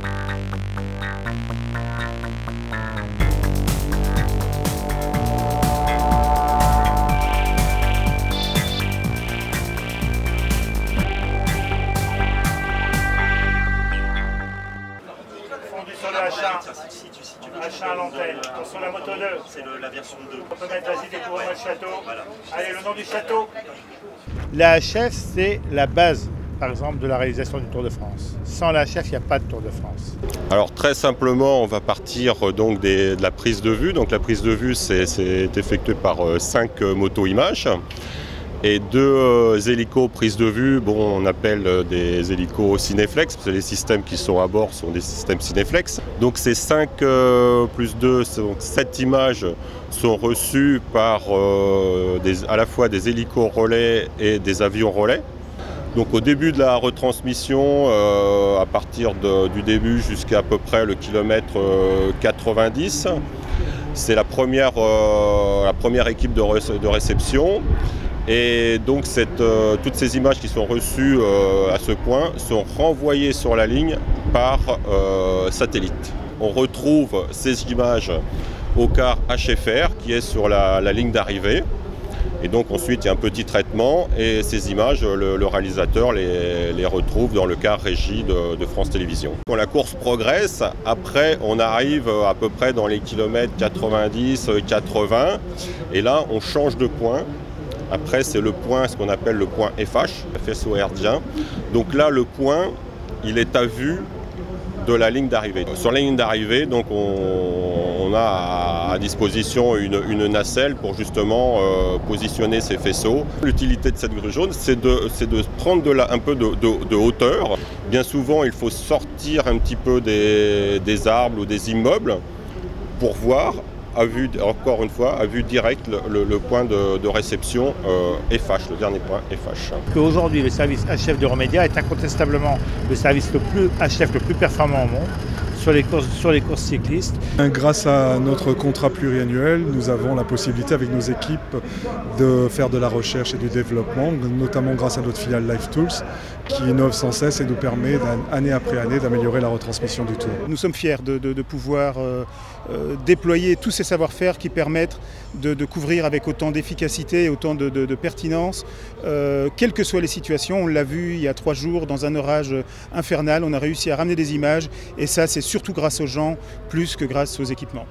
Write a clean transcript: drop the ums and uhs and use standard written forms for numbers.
Sur le H1 à l'antenne, sur la moto 2. C'est la version 2. On peut mettre, vas-y, découvre-moi le château. Voilà. Allez, le nom du château. La HF, c'est la base, par exemple, de la réalisation du Tour de France. Sans la HF, il n'y a pas de Tour de France. Alors très simplement, on va partir donc de la prise de vue. Donc la prise de vue, c'est effectué par 5 moto-images. Et 2 hélicos prise de vue, bon, on appelle des hélicos Cineflex, parce que les systèmes qui sont à bord sont des systèmes Cineflex. Donc ces 5 plus 2, donc 7 images sont reçues par à la fois des hélicos relais et des avions relais. Donc au début de la retransmission, à partir du début jusqu'à peu près le kilomètre 90, c'est la première équipe de réception. Et donc toutes ces images qui sont reçues à ce point sont renvoyées sur la ligne par satellite. On retrouve ces images au car HFR qui est sur la ligne d'arrivée. Et donc ensuite il y a un petit traitement et ces images, le réalisateur les retrouve dans le car régie de France Télévisions. Quand la course progresse, après on arrive à peu près dans les kilomètres 90-80 et là on change de point. Après, c'est le point, ce qu'on appelle le point FH, faisceau herdien. Donc là, le point, il est à vue de la ligne d'arrivée. Sur la ligne d'arrivée, donc on a à disposition une nacelle pour justement positionner ces faisceaux. L'utilité de cette grue jaune, c'est de prendre un peu de hauteur. Bien souvent, il faut sortir un petit peu des arbres ou des immeubles pour voir, encore une fois, à vue directe, le point de réception FH, le dernier point FH. Aujourd'hui, le service HF de Remedia est incontestablement le service HF le plus performant au monde sur les courses cyclistes. Grâce à notre contrat pluriannuel, nous avons la possibilité avec nos équipes de faire de la recherche et du développement, notamment grâce à notre filiale Live Tools, qui innove sans cesse et nous permet année après année d'améliorer la retransmission du Tour. Nous sommes fiers de pouvoir déployer tous ces savoir-faire qui permettent de couvrir avec autant d'efficacité et autant de pertinence, quelles que soient les situations. On l'a vu il y a 3 jours dans un orage infernal, on a réussi à ramener des images et ça c'est surtout grâce aux gens plus que grâce aux équipements.